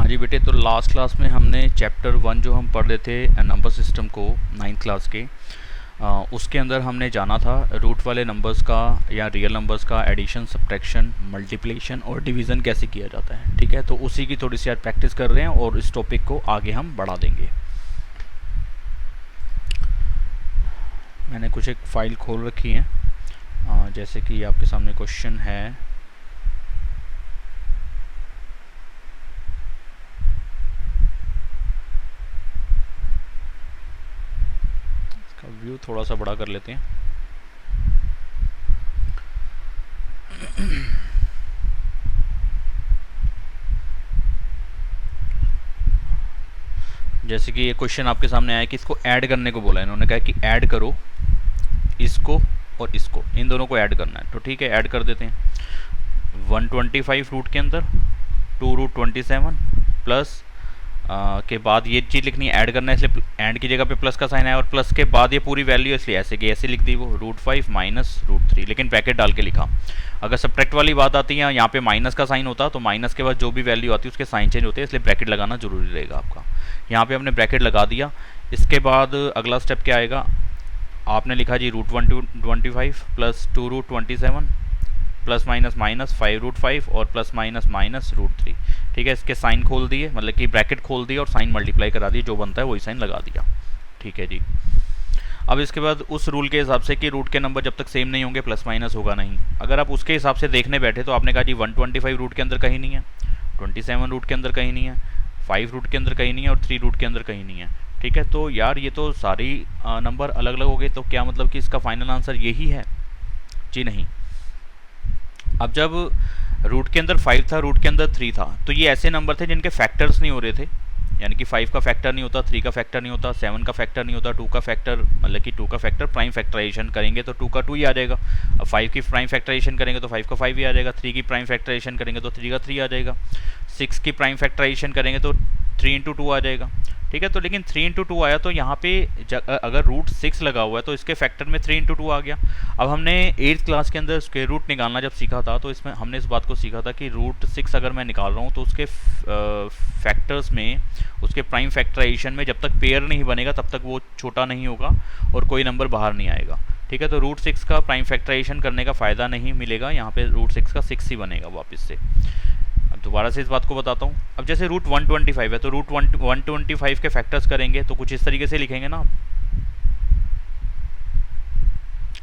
हाँ जी बेटे, तो लास्ट क्लास में हमने चैप्टर 1 जो हम पढ़ रहे थे नंबर सिस्टम को 9th क्लास के, उसके अंदर हमने जाना था रूट वाले नंबर्स का या रियल नंबर्स का एडिशन, सब्ट्रैक्शन, मल्टीप्लिकेशन और डिवीज़न कैसे किया जाता है। ठीक है, तो उसी की थोड़ी सी यार प्रैक्टिस कर रहे हैं और इस टॉपिक को आगे हम बढ़ा देंगे। मैंने कुछ एक फ़ाइल खोल रखी है, जैसे कि आपके सामने क्वेश्चन है। व्यू थोड़ा सा बड़ा कर लेते हैं। जैसे कि ये क्वेश्चन आपके सामने आया कि इसको ऐड करने को बोला है, इन्होंने कहा कि ऐड करो इसको और इसको, इन दोनों को ऐड करना है। तो ठीक है, ऐड कर देते हैं। 125 रूट के अंदर 2 रूट 27 प्लस के बाद ये चीज़ लिखनी है, ऐड करना है, इसलिए ऐड की जगह पे प्लस का साइन है और प्लस के बाद ये पूरी वैल्यू है, इसलिए ऐसे की ऐसे लिख दी वो रूट 5 माइनस रूट 3, लेकिन ब्रैकेट डाल के लिखा। अगर सब्ट्रैक्ट वाली बात आती है, यहाँ पे माइनस का साइन होता तो माइनस के बाद जो भी वैल्यू आती है उसके साइन चेंज होते हैं, इसलिए ब्रैकेट लगाना जरूरी रहेगा आपका। यहाँ पे हमने ब्रैकेट लगा दिया। इसके बाद अगला स्टेप क्या आएगा, आपने लिखा जी root 125 plus 2 root 27 plus minus minus 5 root 5 और प्लस माइनस माइनस रूट 3। ठीक है, इसके साइन खोल दिए, मतलब कि ब्रैकेट खोल दिए और साइन मल्टीप्लाई करा दिए, जो बनता है वही साइन लगा दिया। ठीक है जी। अब इसके बाद उस रूल के हिसाब से कि रूट के नंबर जब तक सेम नहीं होंगे प्लस माइनस होगा नहीं। अगर आप उसके हिसाब से देखने बैठे तो आपने कहा जी 125 रूट के अंदर कहीं नहीं है, 27 रूट के अंदर कहीं नहीं है, 5 रूट के अंदर कहीं नहीं है और 3 रूट के अंदर कहीं नहीं है। ठीक है, तो यार ये तो सारी नंबर अलग अलग हो गए, तो क्या मतलब कि इसका फाइनल आंसर यही है? जी नहीं। अब जब रूट के अंदर 5 था, रूट के अंदर 3 था, तो ये ऐसे नंबर थे जिनके फैक्टर्स नहीं हो रहे थे, यानी कि 5 का फैक्टर नहीं होता, 3 का फैक्टर नहीं होता, 7 का फैक्टर नहीं होता, 2 का फैक्टर, मतलब कि 2 का फैक्टर प्राइम फैक्टराइजेशन करेंगे तो 2 का 2 ही आ जाएगा। अब 5 की प्राइम फैक्टराइजेशन करेंगे तो 5 का 5 ही आ जाएगा, 3 की प्राइम फैक्टराइजेशन करेंगे तो 3 का 3 आ जाएगा, 6 की प्राइम फैक्टराइजेशन करेंगे तो 3 इंटू 2 आ जाएगा। ठीक है, तो लेकिन 3 इंटू 2 आया तो यहाँ पे अगर रूट 6 लगा हुआ है तो इसके फैक्टर में 3 इंटू 2 आ गया। अब हमने 8th क्लास के अंदर स्क्वायर रूट निकालना जब सीखा था तो इसमें हमने इस बात को सीखा था कि रूट 6 अगर मैं निकाल रहा हूँ तो उसके फैक्टर्स में, उसके प्राइम फैक्टराइजेशन में जब तक पेयर नहीं बनेगा तब तक वो छोटा नहीं होगा और कोई नंबर बाहर नहीं आएगा। ठीक है, तो रूट 6 का प्राइम फैक्टराइजेशन करने का फ़ायदा नहीं मिलेगा, यहाँ पे रूट 6 का 6 ही बनेगा वापस से। अब दोबारा से इस बात को बताता हूँ। अब जैसे रूट 125 है तो रूट 125 के फैक्टर्स करेंगे तो कुछ इस तरीके से लिखेंगे ना,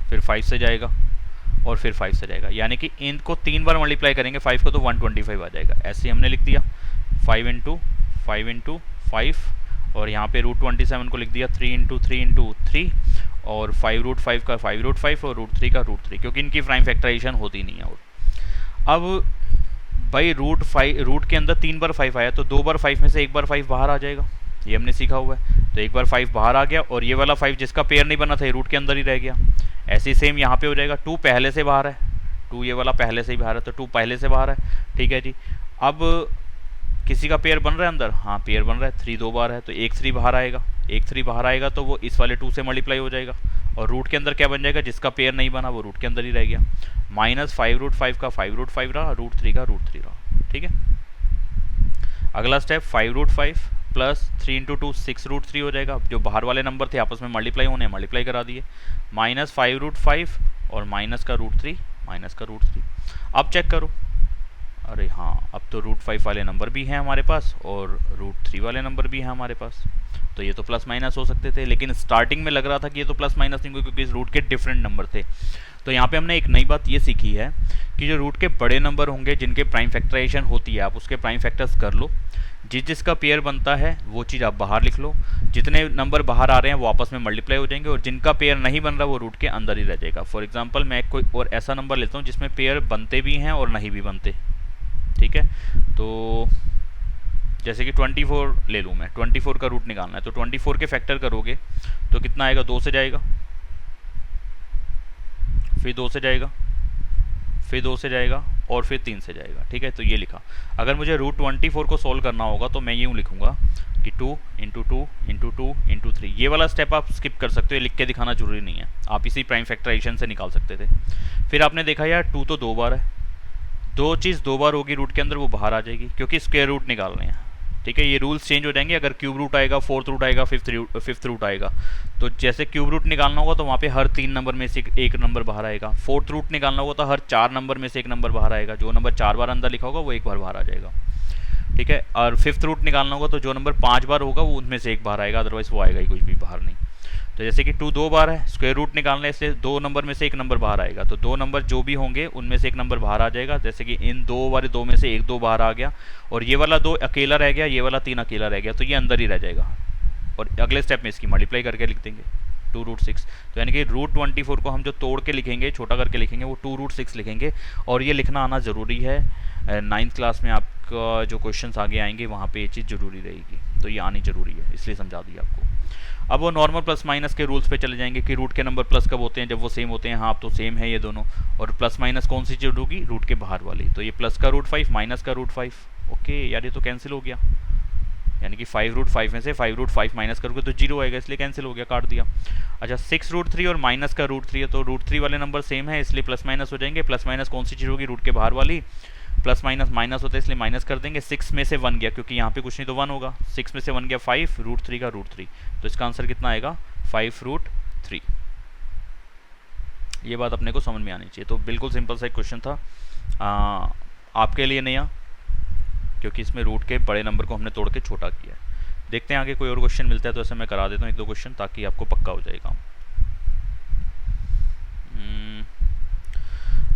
फिर 5 से जाएगा और फिर 5 से जाएगा, यानी कि इनको 3 बार मल्टीप्लाई करेंगे 5 को तो 125 आ जाएगा। ऐसे हमने लिख दिया 5 इंटू 5 इंटू 5 और यहाँ पे रूट 27 को लिख दिया 3 इंटू 3 इंटू 3 और 5 रूट 5 का 5 रूट 5 और रूट 3 का रूट 3, क्योंकि इनकी प्राइम फैक्टराइजेशन होती नहीं है। और अब भाई रूट के अंदर 3 बार 5 आया तो 2 बार 5 में से 1 बार 5 बाहर आ जाएगा, ये हमने सीखा हुआ है। तो 1 बार 5 बाहर आ गया और ये वाला 5 जिसका पेयर नहीं बना था ये रूट के अंदर ही रह गया। ऐसे ही सेम यहाँ पे हो जाएगा, 2 पहले से बाहर है, 2 ये वाला पहले से ही बाहर है तो 2 पहले से बाहर है। ठीक है जी। अब किसी का पेयर बन रहा है अंदर, हाँ पेयर बन रहा है, 3 2 बार है तो 1 3 बाहर आएगा, 1 3 बाहर आएगा तो वो इस वाले 2 से मल्टीप्लाई हो जाएगा और रूट के अंदर क्या बन जाएगा, जिसका पेयर नहीं बना वो रूट के अंदर ही रह गया। माइनस 5 रूट 5 का 5 रूट 5 रहा, रूट 3 का रूट 3 रहा। ठीक है, अगला स्टेप 5 रूट 5 प्लस 3 इंटू 2 6 रूट 3 हो जाएगा। जो बाहर वाले नंबर थे आपस में मल्टीप्लाई होने, मल्टीप्लाई करा दिए, माइनस 5 रूट 5 और माइनस का रूट 3, माइनस का रूट 3। अब चेक करो, अरे हाँ अब तो रूट 5 वाले नंबर भी हैं हमारे पास और रूट 3 वाले नंबर भी हैं हमारे पास, तो ये तो प्लस माइनस हो सकते थे, लेकिन स्टार्टिंग में लग रहा था कि ये तो प्लस माइनस नहीं, क्योंकि इस रूट के डिफरेंट नंबर थे। तो यहाँ पे हमने एक नई बात ये सीखी है कि जो रूट के बड़े नंबर होंगे जिनके प्राइम फैक्टराइजेशन होती है आप उसके प्राइम फैक्टर्स कर लो, जिसका पेयर बनता है वो चीज़ आप बाहर लिख लो, जितने नंबर बाहर आ रहे हैं वो आपस में मल्टीप्लाई हो जाएंगे और जिनका पेयर नहीं बन रहा वो रूट के अंदर ही रह जाएगा। फॉर एग्जांपल मैं कोई और ऐसा नंबर लेता हूँ जिसमें पेयर बनते भी हैं और नहीं भी बनते। ठीक है, तो जैसे कि 24 ले लूँ मैं, 24 का रूट निकालना है तो 24 के फैक्टर करोगे तो कितना आएगा, 2 से जाएगा, फिर 2 से जाएगा, फिर 2 से जाएगा और फिर 3 से जाएगा। ठीक है, तो ये लिखा। अगर मुझे रूट 24 को सॉल्व करना होगा तो मैं यूँ लिखूंगा कि 2 इंटू 2 इंटू 2 इंटू 3। ये वाला स्टेप आप स्किप कर सकते हो, ये लिख के दिखाना जरूरी नहीं है, आप इसी प्राइम फैक्टराइजेशन से निकाल सकते थे। फिर आपने देखा यार 2 तो 2 बार है, 2 चीज़ 2 बार होगी रूट के अंदर वो बाहर आ जाएगी क्योंकि स्क्वायर रूट निकाल रहे हैं। ठीक है, ये रूल्स चेंज हो जाएंगे। अगर क्यूब रूट आएगा, फोर्थ रूट आएगा, फिफ्थ रूट आएगा, तो जैसे क्यूब रूट निकालना होगा तो वहाँ पे हर 3 नंबर में से एक नंबर बाहर आएगा। फोर्थ रूट निकालना होगा तो हर 4 नंबर में से एक नंबर बाहर आएगा। जो नंबर 4 बार अंदर लिखा होगा वो एक बार बाहर आ जाएगा। ठीक है, और फिफ्थ रूट निकालना होगा तो जो नंबर 5 बार होगा वो उनमें से एक बार आएगा, अदरवाइज वो आएगा ही कुछ भी बाहर नहीं। तो जैसे कि 2 2 बार है, स्क्वायर रूट निकालना है, इसलिए 2 नंबर में से एक नंबर बाहर आएगा। तो 2 नंबर जो भी होंगे उनमें से एक नंबर बाहर आ जाएगा। जैसे कि इन 2 वाले 2 में से एक 2 बाहर आ गया, और ये वाला 2 अकेला रह गया, ये वाला 3 अकेला रह गया, तो ये अंदर ही रह जाएगा। और अगले स्टेप में इसकी मल्टीप्लाई करके लिख देंगे 2√6। तो यानी कि √24 को हम जो तोड़ के लिखेंगे, छोटा करके लिखेंगे, वो 2√6 लिखेंगे। और ये लिखना आना ज़रूरी है। 9th क्लास में आपका जो क्वेश्चंस आगे आएंगे वहाँ पे ये चीज़ ज़रूरी रहेगी, तो ये आनी ज़रूरी है, इसलिए समझा दिया आपको। अब वो नॉर्मल प्लस माइनस के रूल्स पे चले जाएंगे कि रूट के नंबर प्लस कब होते हैं, जब वो सेम होते हैं। हाँ, अब तो सेम है ये दोनों। और प्लस माइनस कौन सी चीज़ होगी, रूट के बाहर वाली। तो ये प्लस का √5 माइनस का √5। ओके यार, ये तो कैंसिल हो गया, यानी कि 5√5 में से 5√5 माइनस करोगे तो 0 आएगा, इसलिए कैंसिल हो गया, काट दिया। अच्छा, 6√3 और माइनस का √3 है, तो √3 वाले नंबर सेम है, इसलिए प्लस माइनस हो जाएंगे। प्लस माइनस कौन सी चीज़ होगी, रूट के बाहर वाली। प्लस माइनस माइनस होता है इसलिए माइनस कर देंगे। 6 में से 1 गया, क्योंकि यहाँ पे कुछ नहीं तो 1 होगा। 6 में से 1 गया 5, √3 का √3, तो इसका आंसर कितना आएगा 5√3। ये बात अपने को समझ में आनी चाहिए। तो बिल्कुल सिंपल सा एक क्वेश्चन था, आपके लिए नया, क्योंकि इसमें रूट के बड़े नंबर को हमने तोड़ के छोटा किया है। देखते हैं आगे कोई और क्वेश्चन मिलता है तो ऐसे मैं करा देता हूँ 1-2 क्वेश्चन, ताकि आपको पक्का हो जाएगा।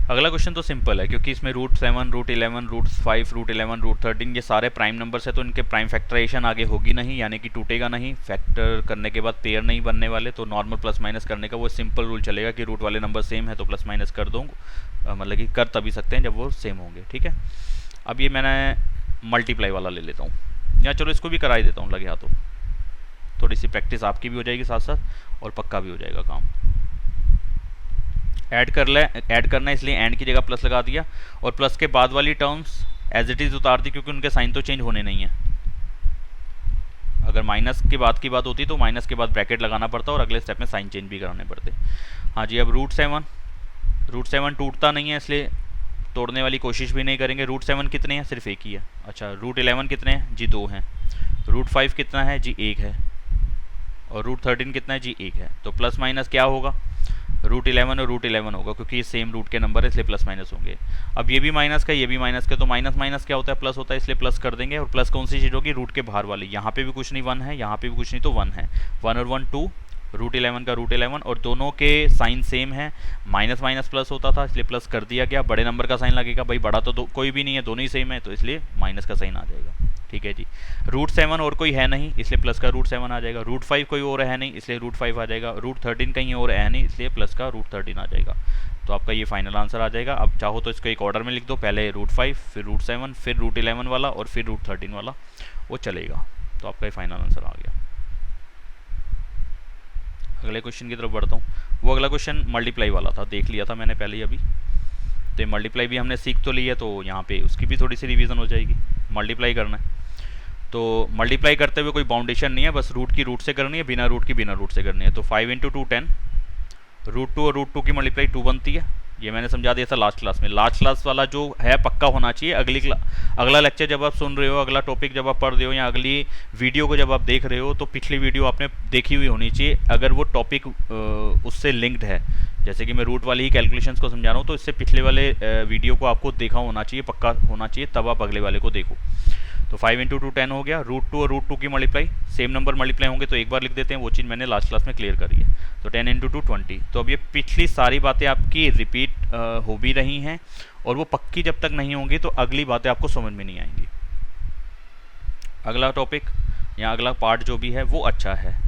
अगला क्वेश्चन तो सिंपल है, क्योंकि इसमें √7, √11, √5, √11, √13 ये सारे प्राइम नंबर्स है, तो इनके प्राइम फैक्टराइजेशन आगे होगी नहीं, यानी कि टूटेगा नहीं। फैक्टर करने के बाद पेयर नहीं बनने वाले, तो नॉर्मल प्लस माइनस करने का वो सिंपल रूल चलेगा कि रूट वाले नंबर सेम है तो प्लस माइनस कर दूँगा, मतलब कि कर तभी सकते हैं जब वो सेम होंगे। ठीक है, अब ये मैंने मल्टीप्लाई वाला ले लेता हूँ, या चलो इसको भी करा ही देता हूँ, लगे हाथों। थोड़ी सी प्रैक्टिस आपकी भी हो जाएगी साथ साथ, और पक्का भी हो जाएगा काम। ऐड करना है, इसलिए एंड की जगह प्लस लगा दिया, और प्लस के बाद वाली टर्म्स एज इट इज़ उतार दी, क्योंकि उनके साइन तो चेंज होने नहीं है। अगर माइनस के बाद की बात होती तो माइनस के बाद ब्रैकेट लगाना पड़ता और अगले स्टेप में साइन चेंज भी कराने पड़ते। हाँ जी, अब √7 टूटता नहीं है, इसलिए तोड़ने वाली कोशिश भी नहीं करेंगे। √7 कितने हैं, सिर्फ एक ही है। अच्छा, √11 कितने हैं जी, 2 हैं। √5 कितना है जी, 1 है। और √13 कितना है जी, 1 है। तो प्लस माइनस क्या होगा, √11 और √11 होगा, क्योंकि ये सेम रूट के नंबर है इसलिए प्लस माइनस होंगे। अब ये भी माइनस का, ये भी माइनस का, तो माइनस माइनस क्या होता है, प्लस होता है, इसलिए प्लस कर देंगे। और प्लस कौन सी चीज़ होगी, रूट के बाहर वाली। यहाँ पे भी कुछ नहीं 1 है, यहाँ पे भी कुछ नहीं तो 1 है। 1 और 1 2, √11 का √11, और दोनों के साइन सेम है। माइनस माइनस प्लस होता था इसलिए प्लस कर दिया गया। बड़े नंबर का साइन लगेगा, भाई बड़ा तो कोई भी नहीं है, दोनों ही सेम है, तो इसलिए माइनस का साइन आ जाएगा। ठीक है जी। √7 और कोई है नहीं, इसलिए प्लस का √7 आ जाएगा। √5 कोई और है नहीं, इसलिए √5 आ जाएगा। √13 कहीं और है नहीं, इसलिए प्लस का √13 आ जाएगा। तो आपका ये फाइनल आंसर आ जाएगा। अब चाहो तो इसको एक ऑर्डर में लिख दो, पहले √5, फिर √7, फिर √11 वाला, और फिर √13 वाला, वो चलेगा। तो आपका ये फाइनल आंसर आ गया। अगले क्वेश्चन की तरफ बढ़ता हूँ। वो अगला क्वेश्चन मल्टीप्लाई वाला था, देख लिया था मैंने पहले ही अभी। तो ये मल्टीप्लाई भी हमने सीख तो ली है, तो यहाँ पे उसकी भी थोड़ी सी रिवीजन हो जाएगी। मल्टीप्लाई करना है, तो मल्टीप्लाई करते हुए कोई बाउंडेशन नहीं है, बस रूट की रूट से करनी है, बिना रूट की बिना रूट से करनी है। तो 5 × 2 10, √2 और √2 की मल्टीप्लाई 2 बनती है। ये मैंने समझा दिया था लास्ट क्लास में। लास्ट क्लास वाला जो है पक्का होना चाहिए। अगला लेक्चर जब आप सुन रहे हो, अगला टॉपिक जब आप पढ़ रहे हो, या अगली वीडियो को जब आप देख रहे हो, तो पिछली वीडियो आपने देखी हुई होनी चाहिए, अगर वो टॉपिक उससे लिंक्ड है। जैसे कि मैं रूट वाली ही कैलकुलेशंस को समझा रहा हूँ, तो इससे पिछले वाले वीडियो को आपको देखा होना चाहिए, पक्का होना चाहिए, तब आप अगले वाले को देखो। तो 5 × 2 10 हो गया। √2 और √2 की मल्टीप्लाई, सेम नंबर मल्टीप्लाई होंगे तो एक बार लिख देते हैं, वो चीज़ मैंने लास्ट क्लास में क्लियर करी है। तो 10 × 2 20। तो अब ये पिछली सारी बातें आपकी रिपीट हो भी रही हैं, और वो पक्की जब तक नहीं होंगी तो अगली बातें आपको समझ में नहीं आएंगी। अगला टॉपिक या अगला पार्ट जो भी है वो अच्छा है।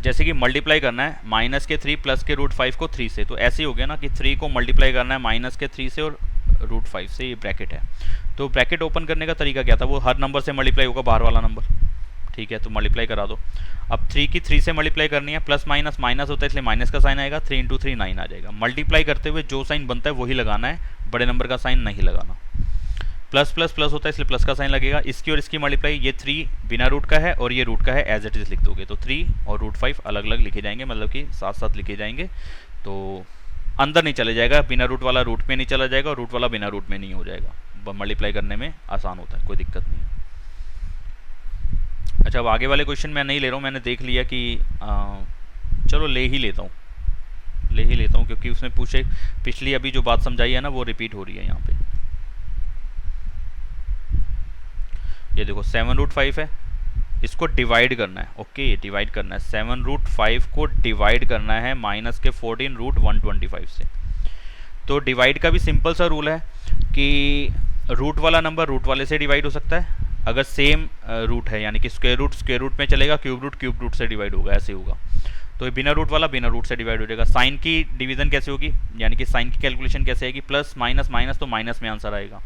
जैसे कि मल्टीप्लाई करना है माइनस के 3 प्लस के √5 को 3 से, तो ऐसे ही हो गया ना कि 3 को मल्टीप्लाई करना है माइनस के 3 से और √5 से, ये ब्रैकेट है। तो ब्रैकेट ओपन करने का तरीका क्या था, वो हर नंबर से मल्टीप्लाई होगा, बाहर वाला नंबर। ठीक है, तो मल्टीप्लाई करा दो। अब 3 की 3 से मल्टीप्लाई करनी है, प्लस माइनस माइनस होता है इसलिए माइनस का साइन आएगा। 3 × 3 9 आ जाएगा। मल्टीप्लाई करते हुए जो साइन बनता है वही लगाना है, बड़े नंबर का साइन नहीं लगाना। प्लस प्लस प्लस होता है इसलिए प्लस का साइन लगेगा। इसकी और इसकी मल्टीप्लाई, ये 3 बिना रूट का है और ये रूट का है, एज इट इज लिख दोगे। तो 3 और √5 अलग अलग लिखे जाएंगे, मतलब कि साथ साथ लिखे जाएंगे। तो अंदर नहीं चले जाएगा, बिना रूट वाला रूट में नहीं चला जाएगा और रूट वाला बिना रूट में नहीं हो जाएगा, मल्टीप्लाई करने में आसान होता है, कोई दिक्कत नहीं है। अच्छा, अब आगे वाले क्वेश्चन मैं नहीं ले रहा हूँ, मैंने देख लिया कि चलो ले ही लेता हूँ क्योंकि उसने पूछे, पिछली अभी जो बात समझाई है ना वो रिपीट हो रही है यहाँ पे। ये देखो 7√5 है, इसको डिवाइड करना है। ओके, डिवाइड करना है, 7√5 को डिवाइड करना है माइनस के 14√125 से। तो डिवाइड का भी सिंपल सा रूल है कि रूट वाला नंबर रूट वाले से डिवाइड हो सकता है अगर सेम रूट है, यानी कि स्क्वायर रूट में चलेगा, क्यूब रूट से डिवाइड होगा, ऐसे होगा। तो बिना रूट वाला बिना रूट से डिवाइड हो जाएगा। साइन की डिवीजन कैसे होगी, यानी कि साइन की कैलकुलेशन कैसे आएगी, प्लस माइनस माइनस, तो माइनस में आंसर आएगा।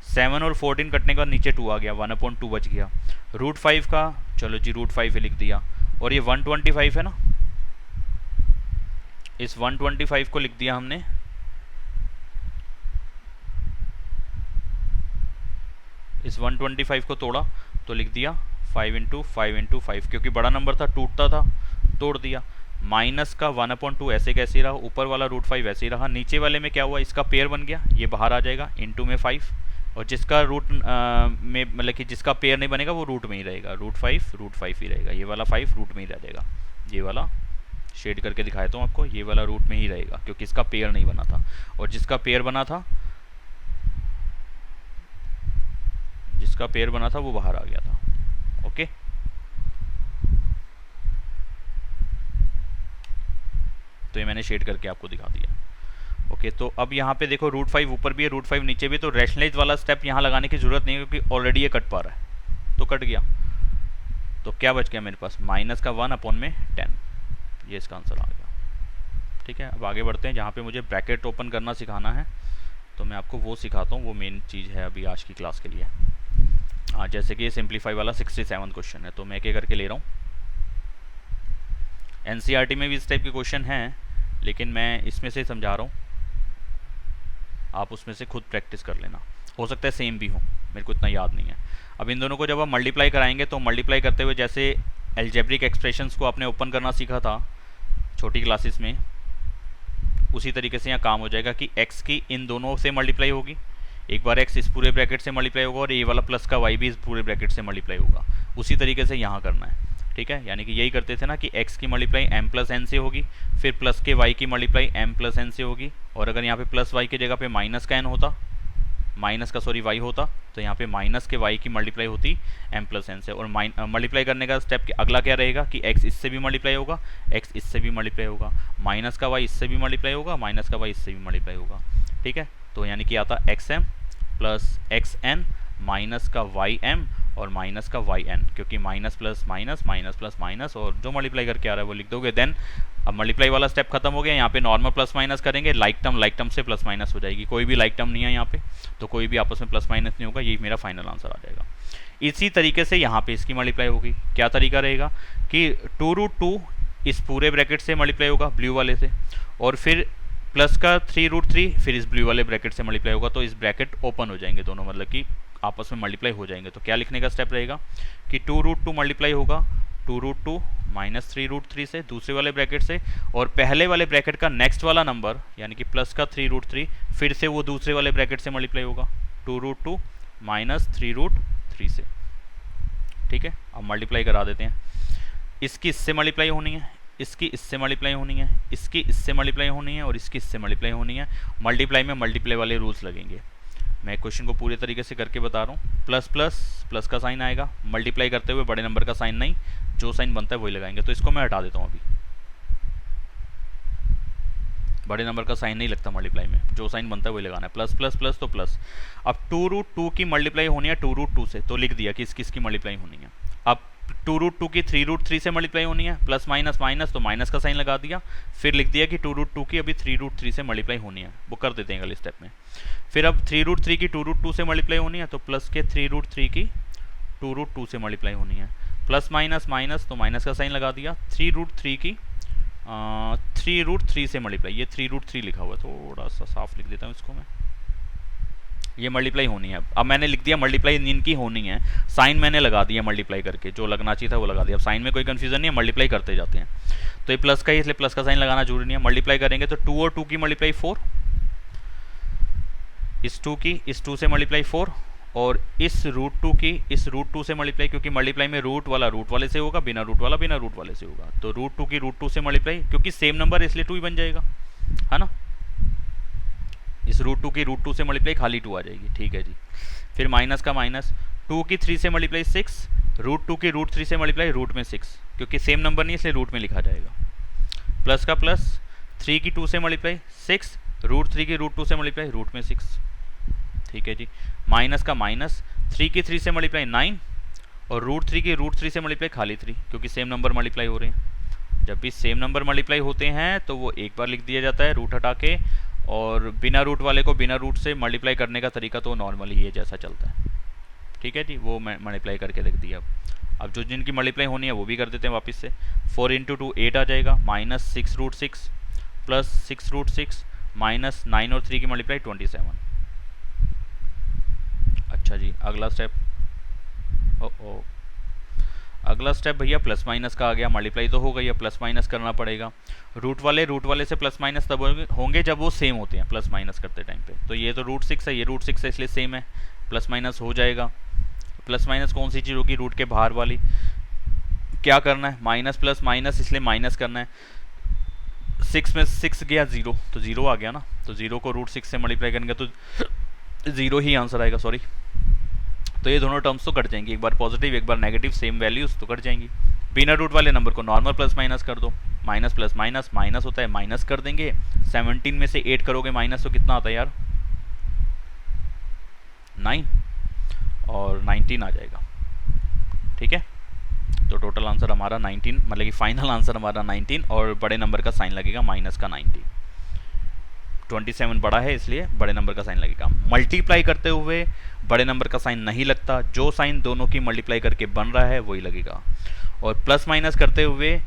7 और 14 कटने के बाद नीचे 2 आ गया, 1/2 बच गया। √5 का चलो जी √5 लिख दिया, और ये 125 है ना, इस 125 को लिख दिया हमने, इस 125 को तोड़ा तो लिख दिया 5 × 5 × 5, क्योंकि बड़ा नंबर था, टूटता था, तोड़ दिया। माइनस का 1/2 ऐसे कैसे रहा, ऊपर वाला √5 ऐसे ही रहा। नीचे वाले में क्या हुआ, इसका पेयर बन गया, ये बाहर आ जाएगा, इनटू में 5, और जिसका रूट में मतलब कि जिसका पेयर नहीं बनेगा वो रूट में ही रहेगा, √5 ही रहेगा। ये वाला 5 रूट में ही रह जाएगा, ये वाला शेड करके दिखाता हूँ आपको, ये वाला रूट में ही रहेगा क्योंकि इसका पेयर नहीं बना था, और जिसका पेयर बना था वो बाहर आ गया था। ओके, तो ये मैंने शेड करके आपको दिखा दिया। ओके, तो अब यहाँ पे देखो √5 ऊपर भी है, √5 नीचे भी, तो रैशनलाइज वाला स्टेप यहाँ लगाने की जरूरत नहीं है क्योंकि ऑलरेडी ये कट पा रहा है, तो कट गया। तो क्या बच गया मेरे पास, माइनस का 1/10, ये इसका आंसर आ गया। ठीक है, अब आगे बढ़ते हैं। जहाँ पे मुझे ब्रैकेट ओपन करना सिखाना है तो मैं आपको वो सिखाता हूँ, वो मेन चीज़ है अभी आज की क्लास के लिए। जैसे कि ये सिंप्लीफाई वाला 67 क्वेश्चन है, तो मैं एक करके ले रहा हूँ। एनसीईआरटी में भी इस टाइप के क्वेश्चन हैं, लेकिन मैं इसमें से समझा रहा हूँ, आप उसमें से खुद प्रैक्टिस कर लेना, हो सकता है सेम भी हो, मेरे को इतना याद नहीं है। अब इन दोनों को जब आप मल्टीप्लाई कराएंगे तो मल्टीप्लाई करते हुए जैसे एल्जेब्रिक एक्सप्रेशंस को आपने ओपन करना सीखा था छोटी क्लासेस में, उसी तरीके से यहाँ काम हो जाएगा कि x की इन दोनों से मल्टीप्लाई होगी, एक बार x इस पूरे ब्रैकेट से मल्टीप्लाई होगा और ये वाला प्लस का y भी इस पूरे ब्रैकेट से मल्टीप्लाई होगा। उसी तरीके से यहाँ करना है, ठीक है। यानी कि यही करते थे ना कि x की मल्टीप्लाई m + n से होगी, फिर प्लस के y की मल्टीप्लाई m + n से होगी, और अगर यहाँ पे प्लस y की जगह पे माइनस का n होता, y होता, तो यहाँ पे माइनस के y की मल्टीप्लाई होती m + n से। और मल्टीप्लाई करने का स्टेप अगला क्या रहेगा कि x इससे भी मल्टीप्लाई होगा, x इससे भी मल्टीप्लाई होगा, माइनस का y इससे भी मल्टीप्लाई होगा, माइनस का y इससे भी मल्टीप्लाई होगा, ठीक है। तो यानी कि आता xm + xn माइनस का ym और माइनस का yn, क्योंकि minus plus minus, minus plus minus, और जो मल्टीप्लाई करके आ रहा है वो लिख दोगे। देन अब मल्टीप्लाई वाला स्टेप खत्म हो गया, यहाँ पे नॉर्मल प्लस माइनस करेंगे, लाइक टर्म से प्लस माइनस हो जाएगी, कोई भी लाइक टर्म नहीं है यहाँ पे, तो कोई भी आपस में प्लस माइनस नहीं होगा, यही मेरा फाइनल आंसर आ जाएगा। इसी तरीके से यहाँ पे इसकी मल्टीप्लाई होगी। क्या तरीका रहेगा कि 2√2 इस पूरे ब्रैकेट से मल्टीप्लाई होगा ब्लू वाले से, और फिर प्लस का 3√3 फिर इस ब्लू वाले ब्रैकेट से मल्टीप्लाई होगा, तो इस ब्रैकेट ओपन हो जाएंगे दोनों, मतलब कि आपस में मल्टीप्लाई हो जाएंगे। तो क्या लिखने का स्टेप रहेगा कि 2√2 मल्टीप्लाई होगा 2√2 माइनस 3√3 से दूसरे वाले ब्रैकेट से, और पहले वाले ब्रैकेट का नेक्स्ट वाला नंबर यानी कि प्लस का 3√3 फिर से वो दूसरे वाले ब्रैकेट से मल्टीप्लाई होगा 2√2 माइनस 3√3 से, ठीक है। अब मल्टीप्लाई करा देते हैं, इसकी इससे मल्टीप्लाई होनी है, इसकी इससे मल्टीप्लाई होनी है, इसकी इससे मल्टीप्लाई होनी है, और इसकी इससे मल्टीप्लाई होनी है। मल्टीप्लाई में मल्टीप्लाई वाले रूल्स लगेंगे। मैं क्वेश्चन को पूरी तरीके से करके बता रहा हूँ। प्लस प्लस प्लस का साइन आएगा, मल्टीप्लाई करते हुए बड़े नंबर का साइन नहीं, जो साइन बनता है वही लगाएंगे। तो इसको मैं हटा देता हूँ, अभी बड़े नंबर का साइन नहीं लगता मल्टीप्लाई में, जो साइन बनता है वही लगाना है। प्लस प्लस प्लस तो प्लस। अब 2√2 की मल्टीप्लाई होनी है 2√2 से, तो लिख दिया कि इसकी मल्टीप्लाई होनी है। अब 2√2 की 3√3 से मल्टीप्लाई होनी है, प्लस माइनस माइनस, तो माइनस का साइन लगा दिया, फिर लिख दिया कि 2√2 की अभी 3√3 से मल्टीप्लाई होनी है, वो कर देते हैं अगले स्टेप में। फिर अब 3√3 की 2√2 से मल्टीप्लाई होनी है, तो प्लस के 3√3 की 2√2 से मल्टीप्लाई होनी है, प्लस माइनस माइनस, तो माइनस का साइन लगा दिया, 3√3 की 3√3 से मल्टीप्लाई, ये 3√3 लिखा हुआ है, थोड़ा सा साफ लिख देता हूँ इसको मैं, ये मल्टीप्लाई होनी है। अब मैंने लिख दिया मल्टीप्लाई इनकी होनी है, साइन मैंने लगा दिया मल्टीप्लाई करके, जो लगना चाहिए था वो लगा दिया। अब साइन में कोई कन्फ्यूजन नहीं है, मल्टीप्लाई करते जाते हैं। तो ये प्लस का ही, इसलिए प्लस का साइन लगाना जरूरी नहीं है। मल्टीप्लाई करेंगे तो 2 और 2 की मल्टीप्लाई 4, इस 2 की इस 2 से मल्टीप्लाई 4, और इस रूट 2 की इस रूट 2 से मल्टीप्लाई, क्योंकि मल्टीप्लाई में रूट वाला रूट वाले से होगा, बिना रूट वाला बिना रूट वाले से होगा। तो रूट 2 की रूट 2 से मल्टीप्लाई, क्योंकि सेम नंबर इसलिए 2 ही बन जाएगा, है ना। इस रूट 2 की रूट 2 से मल्टीप्लाई खाली 2 आ जाएगी, ठीक है जी। फिर माइनस का माइनस, 2 की 3 से मल्टीप्लाई 6, रूट 2 की रूट 3 से मल्टीप्लाई रूट में 6, क्योंकि सेम नंबर नहीं इसलिए रूट में लिखा जाएगा। प्लस का प्लस, 3 की 2 से मल्टीप्लाई 6, रूट 3 की रूट 2 से मल्टीप्लाई रूट में 6, ठीक है जी। माइनस का माइनस, 3 की 3 से मल्टीप्लाई 9, और रूट 3 की रूट 3 से मल्टीप्लाई खाली 3, क्योंकि सेम नंबर मल्टीप्लाई हो रहे हैं। जब भी सेम नंबर मल्टीप्लाई होते हैं तो वो एक बार लिख दिया जाता है रूट हटा के, और बिना रूट वाले को बिना रूट से मल्टीप्लाई करने का तरीका तो नॉर्मली ही है जैसा चलता है, ठीक है जी। वो मैं मल्टीप्लाई करके रख दिया। अब जो जिनकी मल्टीप्लाई होनी है वो भी कर देते हैं वापस से। 4 इंटू 2 8 आ जाएगा, minus 6 root 6 plus 6 root 6 minus 9 और 3 की मल्टीप्लाई 27। अच्छा जी, अगला स्टेप, ओ अगला स्टेप भैया प्लस माइनस का आ गया। मल्टीप्लाई तो हो गई, अब प्लस माइनस करना पड़ेगा। रूट वाले से प्लस माइनस तब होंगे जब वो सेम होते हैं प्लस माइनस करते टाइम पे। तो ये तो रूट 6 है, ये रूट 6 है, इसलिए सेम है, प्लस माइनस हो जाएगा। प्लस माइनस कौन सी चीज़ होगी, रूट के बाहर वाली। क्या करना है, माइनस प्लस माइनस, इसलिए माइनस करना है। 6 में 6 गया 0, तो 0 आ गया ना। तो 0 को रूट 6 से मल्टीप्लाई करेंगे तो 0 ही आंसर आएगा, सॉरी। तो ये दोनों टर्म्स तो कट जाएंगी, एक बार पॉजिटिव एक बार नेगेटिव, सेम वैल्यूज तो कट जाएंगी। बिना रूट वाले नंबर को नॉर्मल प्लस माइनस कर दो, माइनस प्लस माइनस, माइनस होता है माइनस कर देंगे। 17 में से 8 करोगे माइनस तो कितना आता है यार, 9, और 19 आ जाएगा, ठीक है। तो टोटल आंसर हमारा 19, मतलब कि फाइनल आंसर हमारा 19, और बड़े नंबर का साइन लगेगा माइनस का 90। 27 बड़ा है इसलिए बड़े नंबर का साइन लगेगा। मल्टीप्लाई करते हुए बड़े नंबर का साइन नहीं लगता, जो साइन दोनों की मल्टीप्लाई करके बन रहा है वही लगेगा। और प्लस माइनस करते हुए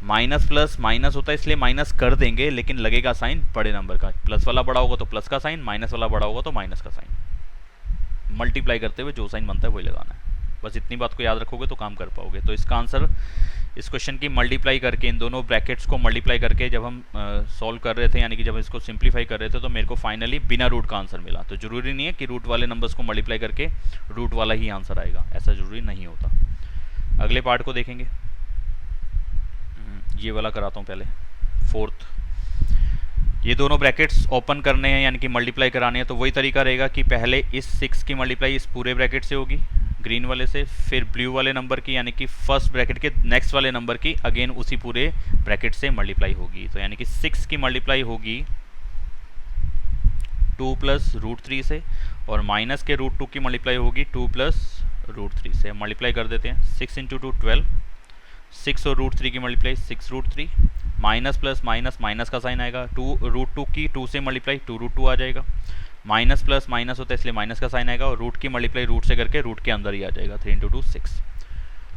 माइनस प्लस माइनस होता है इसलिए माइनस कर देंगे, लेकिन लगेगा साइन बड़े नंबर का। प्लस वाला बड़ा होगा तो प्लस का साइन, माइनस वाला बड़ा होगा तो माइनस का साइन। मल्टीप्लाई करते हुए जो साइन बनता है वही लगाना है। बस इतनी बात को याद रखोगे तो काम कर पाओगे। तो इसका आंसर इस क्वेश्चन की मल्टीप्लाई करके, इन दोनों ब्रैकेट्स को मल्टीप्लाई करके जब हम सॉल्व कर रहे थे, यानी कि जब इसको सिंप्लीफाई कर रहे थे, तो मेरे को फाइनली बिना रूट का आंसर मिला। तो जरूरी नहीं है कि रूट वाले नंबर्स को मल्टीप्लाई करके रूट वाला ही आंसर आएगा, ऐसा जरूरी नहीं होता। अगले पार्ट को देखेंगे, ये वाला कराता हूँ पहले, 4th। ये दोनों ब्रैकेट्स ओपन करने हैं यानी कि मल्टीप्लाई कराने हैं, तो वही तरीका रहेगा कि पहले इस 6 की मल्टीप्लाई इस पूरे ब्रैकेट से होगी, ग्रीन वाले से, फिर ब्लू वाले नंबर की यानी कि फर्स्ट ब्रैकेट के नेक्स्ट वाले नंबर की अगेन उसी पूरे ब्रैकेट से मल्टीप्लाई होगी। तो यानी कि 6 की मल्टीप्लाई होगी 2 प्लस रूट 3 से, और माइनस के रूट 2 की मल्टीप्लाई होगी 2 प्लस रूट 3 से। मल्टीप्लाई कर देते हैं, 6 इंटू 2 12, 6 और रूट 3 की multiply 6 root 3, minus plus minus, minus का साइन आएगा, 2 रूट 2 की 2 से मल्टीप्लाई 2 रूट 2 आ जाएगा। माइनस प्लस माइनस होता है इसलिए माइनस का साइन आएगा, और रूट की मल्टीप्लाई रूट से करके रूट के अंदर ही आ जाएगा। 3 इंटू 2 6।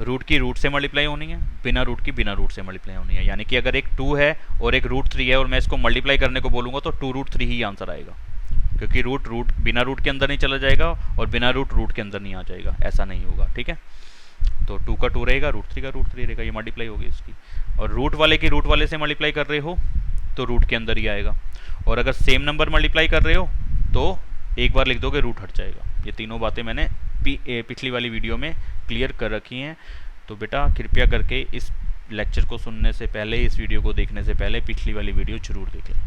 रूट की रूट से मल्टीप्लाई होनी है, बिना रूट की बिना रूट से मल्टीप्लाई होनी है। यानी कि अगर एक 2 है और एक रूट 3 है और मैं इसको मल्टीप्लाई करने को बोलूँगा तो 2 रूट 3 ही आंसर आएगा, क्योंकि रूट बिना रूट के अंदर नहीं चला जाएगा और बिना रूट के अंदर नहीं आ जाएगा, ऐसा नहीं होगा, ठीक है। तो 2 का 2 रहेगा, रूट 3 का रूट 3 रहेगा, ये मल्टीप्लाई होगी इसकी। और रूट वाले की रूट वाले से मल्टीप्लाई कर रहे हो तो रूट के अंदर ही आएगा, और अगर सेम नंबर मल्टीप्लाई कर रहे हो तो एक बार लिख दोगे रूट हट जाएगा। ये तीनों बातें मैंने पिछली वाली वीडियो में क्लियर कर रखी हैं। तो बेटा कृपया करके इस लेक्चर को सुनने से पहले, इस वीडियो को देखने से पहले पिछली वाली वीडियो जरूर देख लें।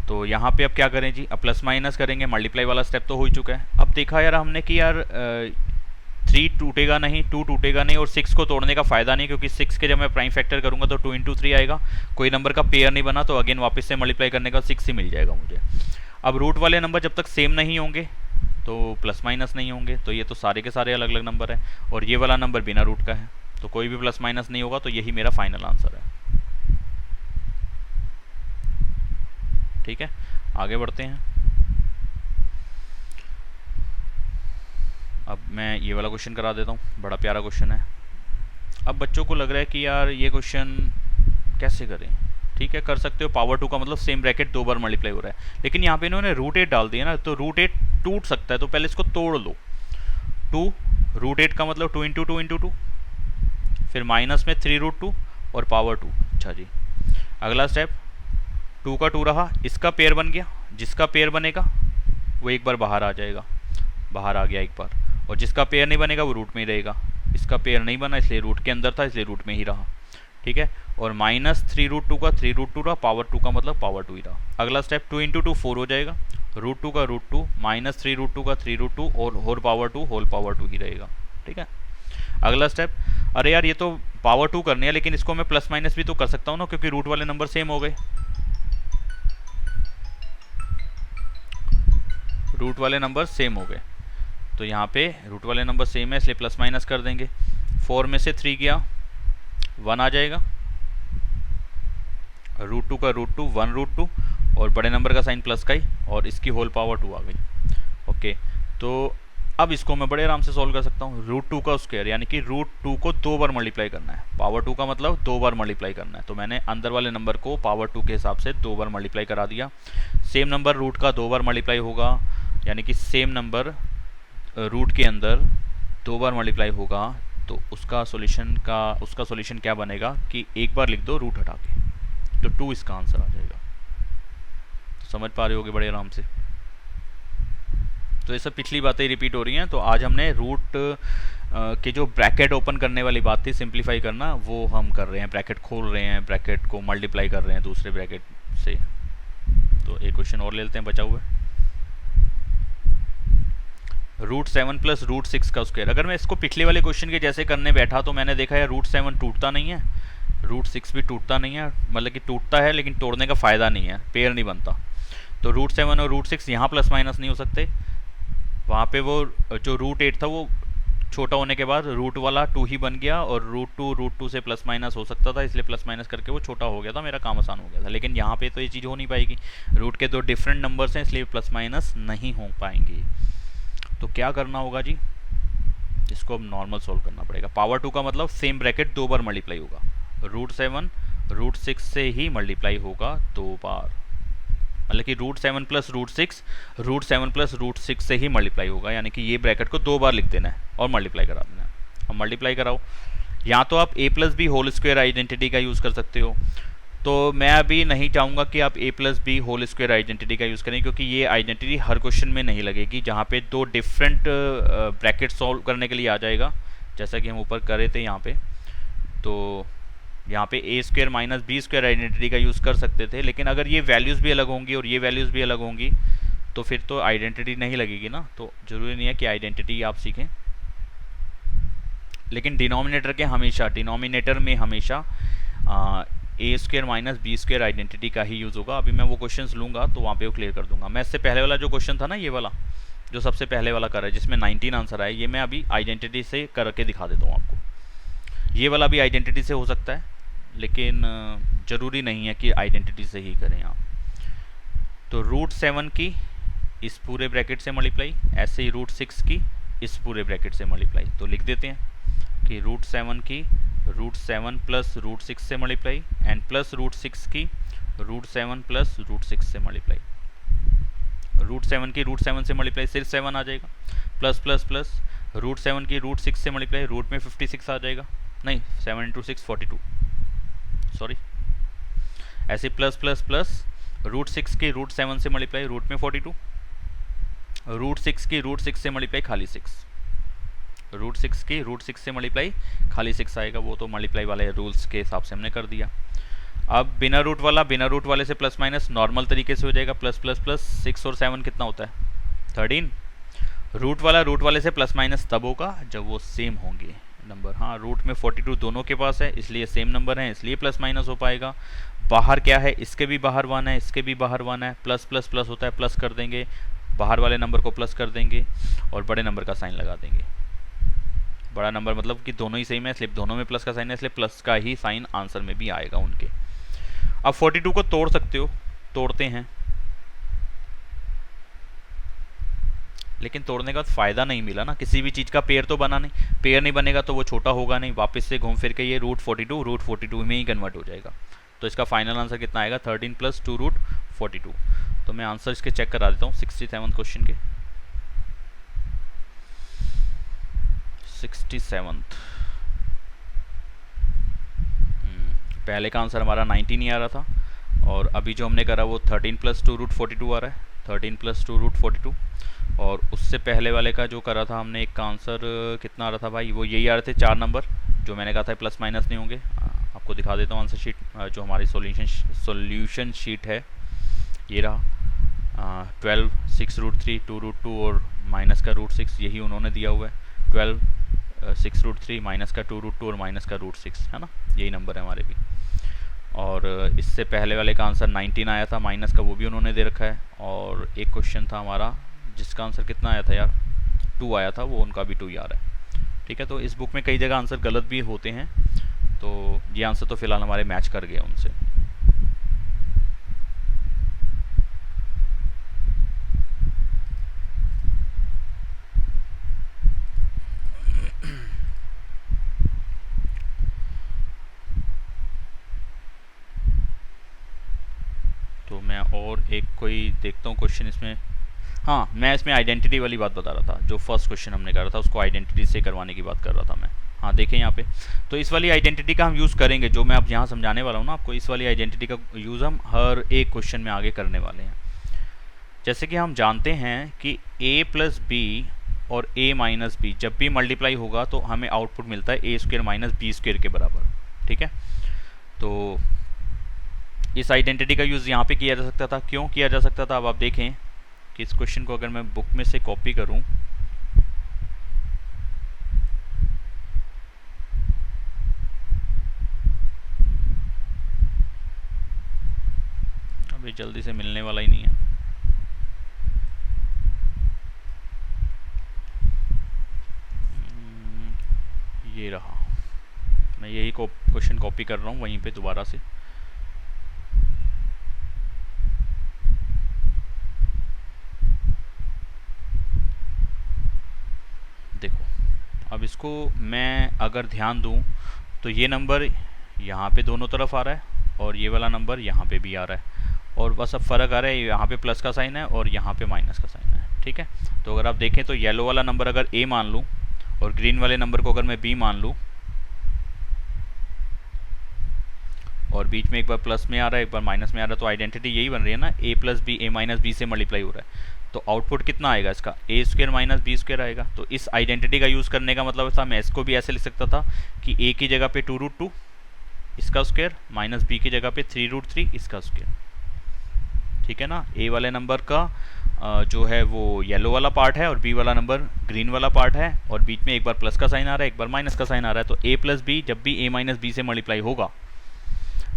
तो यहाँ पे अब क्या करें जी, अब प्लस माइनस करेंगे, मल्टीप्लाई वाला स्टेप तो हो ही चुका है। अब देखा यार हमने कि यार 3 टूटेगा नहीं, 2 टूटेगा नहीं, और 6 को तोड़ने का फ़ायदा नहीं, क्योंकि 6 के जब मैं प्राइम फैक्टर करूँगा तो 2 इंटू 3 आएगा, कोई नंबर का पेयर नहीं बना, तो अगेन वापस से मल्टीप्लाई करने का 6 ही मिल जाएगा मुझे। अब रूट वाले नंबर जब तक सेम नहीं होंगे तो प्लस माइनस नहीं होंगे, तो ये तो सारे के सारे अलग अलग नंबर हैं, और ये वाला नंबर बिना रूट का है, तो कोई भी प्लस माइनस नहीं होगा, तो यही मेरा फाइनल आंसर है। ठीक है, आगे बढ़ते हैं। अब मैं ये वाला क्वेश्चन करा देता हूँ, बड़ा प्यारा क्वेश्चन है। अब बच्चों को लग रहा है कि यार ये क्वेश्चन कैसे करें, ठीक है, कर सकते हो। पावर 2 का मतलब सेम ब्रैकेट 2 बार मल्टीप्लाई हो रहा है, लेकिन यहाँ पे इन्होंने √8 डाल दिया ना, तो √8 टूट सकता है, तो पहले इसको तोड़ लो। 2 √8 का मतलब 2 इंटू 2 इंटू 2, फिर माइनस में 3√2 और पावर 2। अच्छा जी, अगला स्टेप 2 का 2 रहा, इसका पेयर बन गया, जिसका पेयर बनेगा वो एक बार बाहर आ जाएगा, बाहर आ गया एक बार, और जिसका पेयर नहीं बनेगा वो रूट में ही रहेगा। इसका पेयर नहीं बना इसलिए रूट के अंदर था, इसलिए रूट में ही रहा। ठीक है, और माइनस 3√2 का 3√2 रहा, पावर 2 का मतलब पावर 2 ही रहा। अगला स्टेप 2 इंटू 2 4 हो जाएगा, √2 का √2 माइनस 3√2 का 3√2 और होल पावर 2 होल पावर 2 ही रहेगा। ठीक है, अगला स्टेप, अरे यार ये तो पावर 2 करनी है, लेकिन इसको मैं प्लस माइनस भी तो कर सकता हूँ ना, क्योंकि रूट वाले नंबर सेम हो गए, रूट वाले नंबर सेम हो गए, तो यहाँ पे रूट वाले नंबर सेम है इसलिए प्लस माइनस कर देंगे। 4 में से 3 गया 1 आ जाएगा, √2 का √2 1√2 और बड़े नंबर का साइन प्लस का ही, और इसकी होल पावर 2 आ गई। ओके, तो अब इसको मैं बड़े आराम से सॉल्व कर सकता हूँ। √2 का स्क्वायर यानी कि √2 को 2 बार मल्टीप्लाई करना है, पावर 2 का मतलब 2 बार मल्टीप्लाई करना है, तो मैंने अंदर वाले नंबर को पावर 2 के हिसाब से 2 बार मल्टीप्लाई करा दिया। सेम नंबर रूट का 2 बार मल्टीप्लाई होगा, यानी कि सेम नंबर रूट के अंदर 2 बार मल्टीप्लाई होगा, तो उसका सॉल्यूशन क्या बनेगा कि एक बार लिख दो रूट हटा के, तो 2 इसका आंसर आ जाएगा। तो समझ पा रहे होगे बड़े आराम से। तो ये सब पिछली बातें रिपीट हो रही हैं। तो आज हमने रूट के जो ब्रैकेट ओपन करने वाली बात थी, सिंप्लीफाई करना, वो हम कर रहे हैं। ब्रैकेट खोल रहे हैं, ब्रैकेट को मल्टीप्लाई कर रहे हैं दूसरे ब्रैकेट से। तो एक क्वेश्चन और ले लेते हैं बचा हुआ। √7 प्लस √6 का स्क्वायर। अगर मैं इसको पिछले वाले क्वेश्चन के जैसे करने बैठा तो मैंने देखा है √7 टूटता नहीं है, √6 भी टूटता नहीं है, मतलब कि टूटता है लेकिन तोड़ने का फ़ायदा नहीं है, पेयर नहीं बनता। तो √7 और √6 यहाँ प्लस माइनस नहीं हो सकते, वहाँ पे वो जो √8 था वो छोटा होने के बाद रूट वाला 2 ही बन गया, और √2 से प्लस माइनस हो सकता था, इसलिए प्लस माइनस करके वो छोटा हो गया था, मेरा काम आसान हो गया था। लेकिन यहाँ पे तो ये चीज़ हो नहीं पाएगी, रूट के 2 डिफरेंट नंबर्स हैं इसलिए प्लस माइनस नहीं हो पाएंगे। तो क्या करना होगा जी, इसको अब नॉर्मल सोल्व करना पड़ेगा। पावर 2 का मतलब सेम ब्रैकेट 2 बार मल्टीप्लाई होगा, √7 √6 से ही मल्टीप्लाई होगा 2 बार, मतलब कि √7 प्लस √6 से ही मल्टीप्लाई होगा, यानी कि ये ब्रैकेट को 2 बार लिख देना है और मल्टीप्लाई करा देना है। अब मल्टीप्लाई कराओ, या तो आप a plus b whole square identity का यूज़ कर सकते हो, तो मैं अभी नहीं चाहूँगा कि आप a plus b whole square identity का यूज़ करें, क्योंकि ये आइडेंटिटी हर क्वेश्चन में नहीं लगेगी, जहाँ पे 2 डिफरेंट ब्रैकेट सॉल्व करने के लिए आ जाएगा, जैसा कि हम ऊपर कर रहे थे यहाँ पे। तो यहाँ पे a² माइनस b² आइडेंटिटी का यूज़ कर सकते थे, लेकिन अगर ये वैल्यूज़ भी अलग होंगी और ये वैल्यूज़ भी अलग होंगी तो फिर तो आइडेंटिटी नहीं लगेगी ना। तो ज़रूरी नहीं है कि आइडेंटिटी आप सीखें, लेकिन डिनोमिनेटर में हमेशा a² माइनस b² आइडेंटिटी का ही यूज़ होगा। अभी मैं वो क्वेश्चंस लूँगा तो वहाँ पे वो क्लियर कर दूंगा। मैं इससे पहले वाला जो क्वेश्चन था ना, ये वाला जो सबसे पहले वाला कर रहा है जिसमें 19 आंसर आए, ये मैं अभी आइडेंटिटी से करके दिखा देता हूँ आपको। ये वाला भी आइडेंटिटी से हो सकता है, लेकिन ज़रूरी नहीं है कि आइडेंटिटी से ही करें आप। तो √7 की इस पूरे ब्रैकेट से मल्टीप्लाई, ऐसे ही √6 की इस पूरे ब्रैकेट से मल्टीप्लाई। तो लिख देते हैं कि √7 की √7 प्लस √6 से मल्टीप्लाई, एंड प्लस √6 की √7 प्लस √6 से मल्टीप्लाई। √7 की √7 से मल्टीप्लाई सिर्फ 7 आ जाएगा, प्लस प्लस प्लस √7 की √6 से मल्टीप्लाई, रूट में 56 आ जाएगा, नहीं 7 इंटू 6 42, सॉरी, ऐसे प्लस प्लस प्लस √6 की √7 से मल्टीप्लाई, रूट में 42, √6 की √6 से मल्टीप्लाई खाली 6, √6 की √6 से मल्टीप्लाई खाली 6 आएगा, वो तो मल्टीप्लाई वाले रूल्स के हिसाब से हमने कर दिया। अब बिना रूट वाले से प्लस माइनस नॉर्मल तरीके से हो जाएगा, प्लस प्लस प्लस 6 और 7 कितना होता है 13। रूट वाले से प्लस माइनस तब होगा जब वो सेम होंगे नंबर। हाँ, रूट में 42 दोनों के पास है, इसलिए सेम नंबर है, इसलिए प्लस माइनस हो पाएगा। बाहर क्या है, इसके भी बाहर 1 है, इसके भी बाहर 1 है, प्लस प्लस प्लस होता है, प्लस कर देंगे, बाहर वाले नंबर को प्लस कर देंगे और बड़े नंबर का साइन लगा देंगे। बड़ा नंबर मतलब कि दोनों ही सेम है, इसलिए दोनों में प्लस का साइन है, इसलिए प्लस का ही साइन आंसर में भी आएगा उनके। अब 42 को तोड़ सकते हो, तोड़ते हैं, लेकिन तोड़ने का फ़ायदा नहीं मिला ना, किसी भी चीज़ का पेयर तो बना नहीं, पेयर नहीं बनेगा तो वो छोटा होगा नहीं, वापस से घूम फिर के ये √42 में ही कन्वर्ट हो जाएगा। तो इसका फाइनल आंसर कितना आएगा 13 + 2√42। तो मैं आंसर इसके चेक करा देता हूँ 67 क्वेश्चन के। 67 पहले का आंसर हमारा 19 ही आ रहा था, और अभी जो हमने करा वो 13 + 2√42 आ रहा है, 13 + 2√42। और उससे पहले वाले का जो करा था हमने, एक का आंसर कितना आ रहा था भाई, वो यही आ रहे थे 4 नंबर, जो मैंने कहा था प्लस माइनस नहीं होंगे। आपको दिखा देता हूँ आंसर शीट, जो हमारी सॉल्यूशन शीट है, ये रहा। 12 6√3 2√2 और माइनस का √6, यही उन्होंने दिया हुआ है। 12 6√3 माइनस का 2√2 और माइनस का √6, है ना, यही नंबर है हमारे भी। और इससे पहले वाले का आंसर 19 आया था माइनस का, वो भी उन्होंने दे रखा है। और एक क्वेश्चन था हमारा जिसका आंसर कितना आया था यार, 2 आया था, वो उनका भी 2 ही आ रहा है। ठीक है, तो इस बुक में कई जगह आंसर गलत भी होते हैं, तो ये आंसर तो फिलहाल हमारे मैच कर गए उनसे। तो मैं और एक कोई देखता हूँ क्वेश्चन इसमें। हाँ, मैं इसमें आइडेंटिटी वाली बात बता रहा था, जो फर्स्ट क्वेश्चन हमने करा था उसको आइडेंटिटी से करवाने की बात कर रहा था मैं। हाँ देखें यहाँ पे, तो इस वाली आइडेंटिटी का हम यूज़ करेंगे, जो मैं अब यहाँ समझाने वाला हूँ ना आपको, इस वाली आइडेंटिटी का यूज़ हम हर एक क्वेश्चन में आगे करने वाले हैं। जैसे कि हम जानते हैं कि a + b और a - b जब भी मल्टीप्लाई होगा तो हमें आउटपुट मिलता है a² - b² के बराबर। ठीक है, तो इस आइडेंटिटी का यूज़ यहाँ पे किया जा सकता था। क्यों किया जा सकता था, अब आप देखें कि इस क्वेश्चन को अगर मैं बुक में से कॉपी करूं, अभी जल्दी से मिलने वाला ही नहीं है। ये रहा, मैं यही क्वेश्चन कॉपी कर रहा हूँ वहीं पे दोबारा से। देखो, अब इसको मैं अगर ध्यान दूं तो ये नंबर यहाँ पे दोनों तरफ आ रहा है और ये वाला नंबर यहाँ पे भी आ रहा है, और बस अब फ़र्क आ रहा है, यहाँ पे प्लस का साइन है और यहाँ पे माइनस का साइन है। ठीक है, तो अगर आप देखें तो येलो वाला नंबर अगर a मान लूँ और ग्रीन वाले नंबर को अगर मैं b मान लूँ, और बीच में एक बार प्लस में आ रहा है एक बार माइनस में आ रहा है, तो आइडेंटिटी यही बन रही है ना, a + b a - b से मल्टीप्लाई हो रहा है, तो आउटपुट कितना आएगा इसका, a² - b² आएगा। तो इस आइडेंटिटी का यूज़ करने का मतलब था, मैं इसको भी ऐसे लिख सकता था कि a की जगह पे 2√2 इसका स्क्वायर माइनस b की जगह पे 3√3 इसका स्क्वायर। ठीक है ना, a वाले नंबर का जो है वो येलो वाला पार्ट है और b वाला नंबर ग्रीन वाला पार्ट है, और बीच में एक बार प्लस का साइन आ रहा है एक बार माइनस का साइन आ रहा है। तो a + b जब भी a - b से मल्टीप्लाई होगा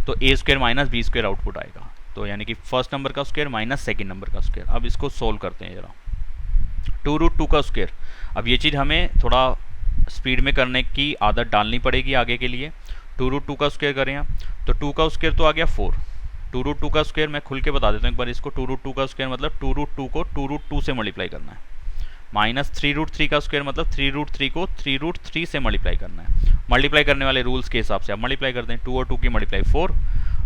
तो a² - b² आउटपुट आएगा। तो यानी कि फर्स्ट नंबर का स्क्वायर माइनस सेकंड नंबर का स्क्वायर। अब इसको सोल्व करते हैं जरा। 2√2 का स्क्वायर, अब ये चीज़ हमें थोड़ा स्पीड में करने की आदत डालनी पड़ेगी आगे के लिए। 2√2 का स्क्वायर करें आप, तो 2 का स्क्वायर तो आ गया 4। 2√2 का स्क्वायर मैं खुल के बता देता हूँ एक बार इसको। 2√2 का स्क्वायर मतलब 2√2 को 2√2 से मल्टीप्लाई करना है, माइनस 3√3 का स्क्वायर मतलब 3√3 को 3√3 से मल्टीप्लाई करना है। मल्टीप्लाई करने वाले रूल्स के हिसाब से आप मल्टीप्लाई कर दें। 2 और 2 की मल्टीप्लाई 4,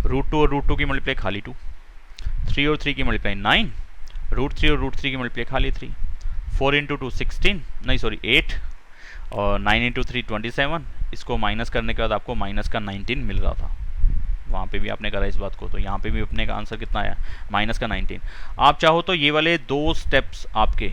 √2 और √2 की मल्टीप्लाई खाली 2, 3 और 3 की मल्टीप्लाई 9, √3 और √3 की मल्टीप्लाई खाली 3, 4 × 2 16, नहीं सॉरी 8, और 9 × 3 27। इसको माइनस करने के बाद आपको माइनस का 19 मिल रहा था, वहाँ पे भी आपने करा इस बात को, तो यहाँ पे भी अपने का आंसर कितना आया, माइनस का 19। आप चाहो तो ये वाले 2 स्टेप्स आपके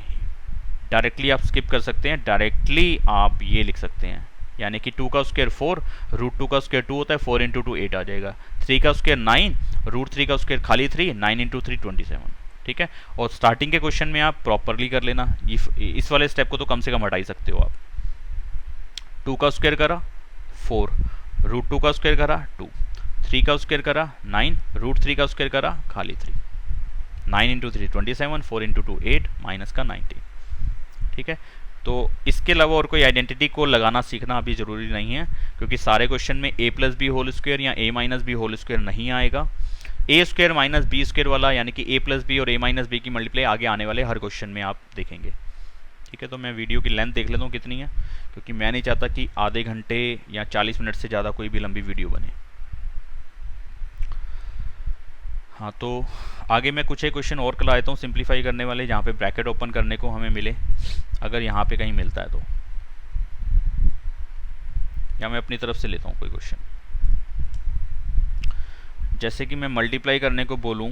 डायरेक्टली आप स्किप कर सकते हैं, डायरेक्टली आप ये लिख सकते हैं, यानी कि 2 का स्क्वायर 4, √2 का स्क्वायर 2 होता है, 4 × 2 8 आ जाएगा, 3 का स्क्वायर 9, √3 का स्क्वायर खाली 3, 9 × 3 27। ठीक है, और स्टार्टिंग के क्वेश्चन में आप प्रॉपरली कर लेना, इस वाले स्टेप को तो कम से कम हटा ही सकते हो आप। 2 का स्क्वायर करा 4, √2 का स्क्वायर करा 2, 3 का स्क्वायर करा 9, √3 का स्क्वायर करा खाली 3, 9 × 3 27, 4 × 2 8, माइनस का 19। ठीक है, तो इसके अलावा और कोई आइडेंटिटी को लगाना सीखना अभी ज़रूरी नहीं है, क्योंकि सारे क्वेश्चन में a + b होल स्क्वायर या a - b होल स्क्वायर नहीं आएगा। a² - b² वाला यानी कि a + b और a - b की मल्टीप्लाई आगे आने वाले हर क्वेश्चन में आप देखेंगे। ठीक है, तो मैं वीडियो की लेंथ देख लेता हूँ कितनी है, क्योंकि मैं नहीं चाहता कि आधे घंटे या 40 मिनट से ज़्यादा कोई भी लंबी वीडियो बने। हाँ, तो आगे मैं कुछ एक क्वेश्चन और करा देता हूँ सिंप्लीफाई करने वाले, जहाँ पे ब्रैकेट ओपन करने को हमें मिले, अगर यहाँ पे कहीं मिलता है तो, या मैं अपनी तरफ से लेता हूँ कोई क्वेश्चन। जैसे कि मैं मल्टीप्लाई करने को बोलूँ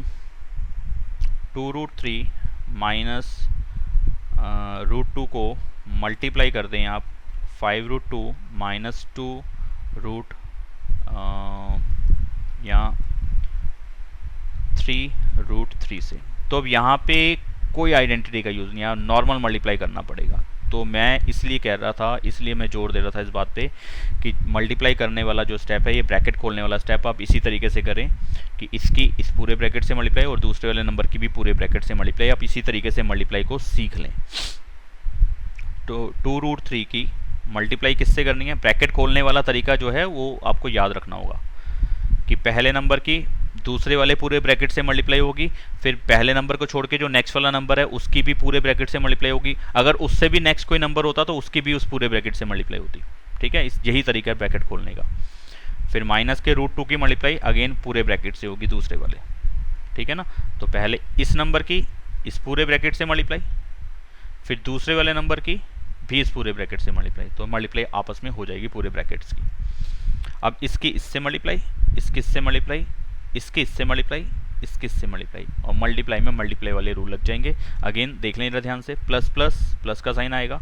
2√3 माइनस √2 को मल्टीप्लाई कर दें आप 5√2 माइनस 2 रूट या 3√3 से। तो अब यहाँ पे कोई आइडेंटिटी का यूज़ नहीं है, नॉर्मल मल्टीप्लाई करना पड़ेगा। तो मैं इसलिए कह रहा था, इसलिए मैं जोर दे रहा था इस बात पे कि मल्टीप्लाई करने वाला जो स्टेप है, ये ब्रैकेट खोलने वाला स्टेप आप इसी तरीके से करें कि इसकी इस पूरे ब्रैकेट से मल्टीप्लाई और दूसरे वाले नंबर की भी पूरे ब्रैकेट से मल्टीप्लाई, आप इसी तरीके से मल्टीप्लाई को सीख लें। तो 2√3 की मल्टीप्लाई किससे करनी है, ब्रैकेट खोलने वाला तरीका जो है वो आपको याद रखना होगा कि पहले नंबर की दूसरे वाले पूरे ब्रैकेट से मल्टीप्लाई होगी, फिर पहले नंबर को छोड़ के जो नेक्स्ट वाला नंबर है उसकी भी पूरे ब्रैकेट से मल्टीप्लाई होगी, अगर उससे भी नेक्स्ट कोई नंबर होता तो उसकी भी उस पूरे ब्रैकेट से मल्टीप्लाई होती। ठीक है, यही तरीका है ब्रैकेट खोलने का। फिर माइनस के √2 की मल्टीप्लाई अगेन पूरे ब्रैकेट से होगी दूसरे वाले। ठीक है ना, तो पहले इस नंबर की इस पूरे ब्रैकेट से मल्टीप्लाई, फिर दूसरे वाले नंबर की भी इस पूरे ब्रैकेट से मल्टीप्लाई, तो मल्टीप्लाई आपस में हो जाएगी पूरे ब्रैकेट्स की। अब इसकी इससे मल्टीप्लाई, इसकी इससे मल्टीप्लाई, इसके इससे मल्टीप्लाई, इसके इससे मल्टीप्लाई, और मल्टीप्लाई में मल्टीप्लाई वाले रूल लग जाएंगे। अगेन देख लें जरा ध्यान से, प्लस प्लस प्लस का साइन आएगा,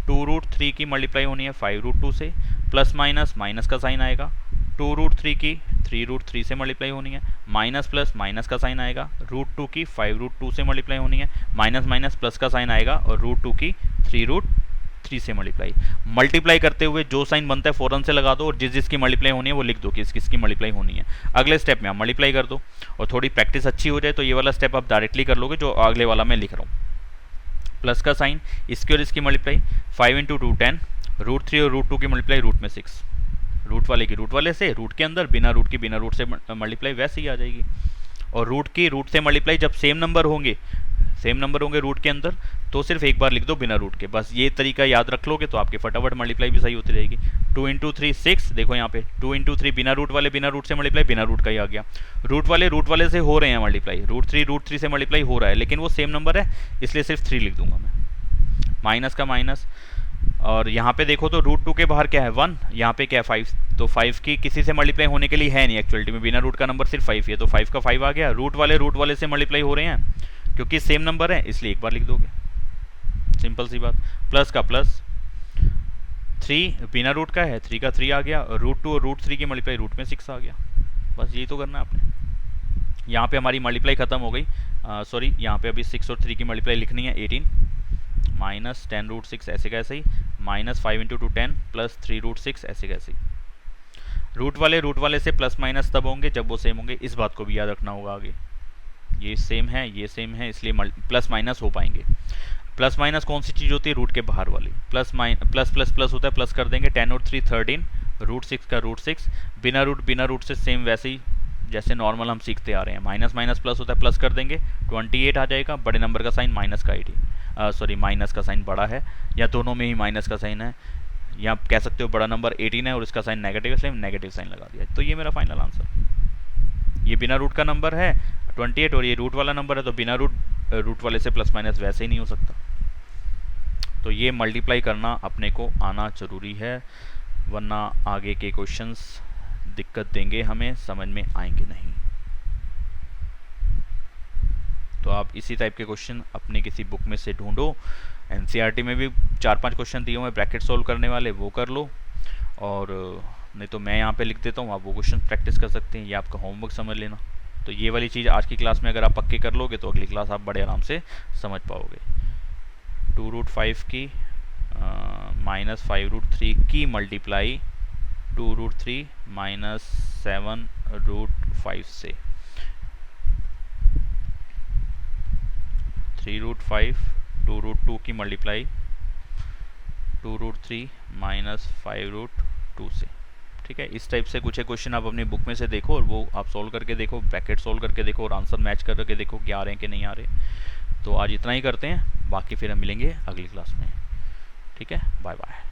2√3 की मल्टीप्लाई होनी है 5√2 से, प्लस माइनस माइनस का साइन आएगा, 2√3 की 3√3 से मल्टीप्लाई होनी है, माइनस प्लस माइनस का साइन आएगा, √2 की 5√2 से मल्टीप्लाई होनी है, माइनस माइनस प्लस का साइन आएगा, और √2 की 3√3 से मल्टीप्लाई। मल्टीप्लाई करते हुए जो साइन बनता है फ़ौरन से लगा दो, और जिस जिसकी मल्टीप्लाई होनी है वो लिख दो कि किसकी मल्टीप्लाई होनी है। अगले स्टेप में आप मल्टीप्लाई कर दो, और थोड़ी प्रैक्टिस अच्छी हो जाए तो ये वाला स्टेप आप डायरेक्टली कर लोगे जो अगले वाला मैं लिख रहा हूँ। प्लस का साइन, इसकी और इसकी मल्टीप्लाई 5 × 2 10, √3 और √2 की मल्टीप्लाई रूट में 6, रूट वाले की रूट वाले से, रूट के अंदर, बिना रूट की बिना रूट से मल्टीप्लाई वैसे ही आ जाएगी। और रूट की रूट से मल्टीप्लाई जब सेम नंबर होंगे रूट के अंदर, तो सिर्फ एक बार लिख दो बिना रूट के। बस ये तरीका याद रख लोगे तो आपके फटाफट मल्टीप्लाई भी सही होती रहेगी। 2 × 3 6, देखो यहाँ पे 2 × 3 बिना रूट से मल्टीप्लाई, बिना रूट का ही आ गया। रूट वाले से हो रहे हैं मल्टीप्लाई, √3 से मल्टीप्लाई हो रहा है, लेकिन वो सेम नंबर है इसलिए सिर्फ 3 लिख दूंगा मैं। माइनस का माइनस, और यहाँ पे देखो तो √2 के बाहर क्या है 1, यहाँ पे क्या है 5, तो 5 की किसी से मल्टीप्लाई होने के लिए है नहीं एक्चुअलिटी में, बिना रूट का नंबर सिर्फ 5 है, तो 5 का 5 आ गया। रूट वाले से मल्टीप्लाई हो रहे हैं क्योंकि सेम नंबर है इसलिए एक बार लिख दोगे, सिंपल सी बात। प्लस का प्लस, 3 बिना रूट का है, 3 का 3 आ गया, √2 और √3 की मल्टीप्लाई रूट में 6 आ गया। बस यही तो करना है आपने। यहाँ पे हमारी मल्टीप्लाई खत्म हो गई, सॉरी यहाँ पे अभी 6 और 3 की मल्टीप्लाई लिखनी है 18, माइनस 10√6 ऐसे कैसे ही, माइनस 5 × 2 10 प्लस 3√6 ऐसे कैसे ही। रूट वाले से प्लस माइनस तब होंगे जब वो सेम होंगे, इस बात को भी याद रखना होगा। आगे ये सेम है इसलिए प्लस माइनस हो पाएंगे। प्लस माइनस कौन सी चीज़ होती है, रूट के बाहर वाली। प्लस प्लस होता है, प्लस कर देंगे, 10 और 3 13, √6 का √6, बिना रूट से सेम वैसे ही जैसे नॉर्मल हम सीखते आ रहे हैं। माइनस माइनस प्लस होता है, प्लस कर देंगे 28 आ जाएगा, बड़े नंबर का साइन माइनस का 18, सॉरी माइनस का साइन बड़ा है, या दोनों में ही माइनस का साइन है, या आप कह सकते हो बड़ा नंबर 18 है और इसका साइन नेगेटिव, इसलिए नेगेटिव साइन लगा दिया। तो ये मेरा फाइनल आंसर। ये बिना रूट का नंबर है 28 और ये रूट वाला नंबर है, तो बिना रूट वाले से प्लस माइनस वैसे ही नहीं हो सकता। तो ये मल्टीप्लाई करना अपने को आना जरूरी है, वरना आगे के क्वेश्चंस दिक्कत देंगे, हमें समझ में आएंगे नहीं। तो आप इसी टाइप के क्वेश्चन अपने किसी बुक में से ढूंढो। एनसीईआरटी में भी 4-5 क्वेश्चन दिए हुए ब्रैकेट सोल्व करने वाले, वो कर लो, और नहीं तो मैं यहाँ पे लिख देता हूँ, आप वो क्वेश्चन प्रैक्टिस कर सकते हैं, ये आपका होमवर्क समझ लेना। तो ये वाली चीज़ आज की क्लास में अगर आप पक्के कर लोगे तो अगली क्लास आप बड़े आराम से समझ पाओगे। 2√5 की माइनस 5√3 की मल्टीप्लाई 2√3 माइनस 7√5 से, 3√5 2√2 की मल्टीप्लाई 2√3 माइनस 5√2 से। ठीक है, इस टाइप से कुछ क्वेश्चन आप अपनी बुक में से देखो और वो आप सोल्व करके देखो, ब्रैकेट सोल्व करके देखो और आंसर मैच करके देखो कि आ रहे हैं कि नहीं आ रहे। तो आज इतना ही करते हैं, बाकी फिर हम मिलेंगे अगली क्लास में। ठीक है, बाय बाय।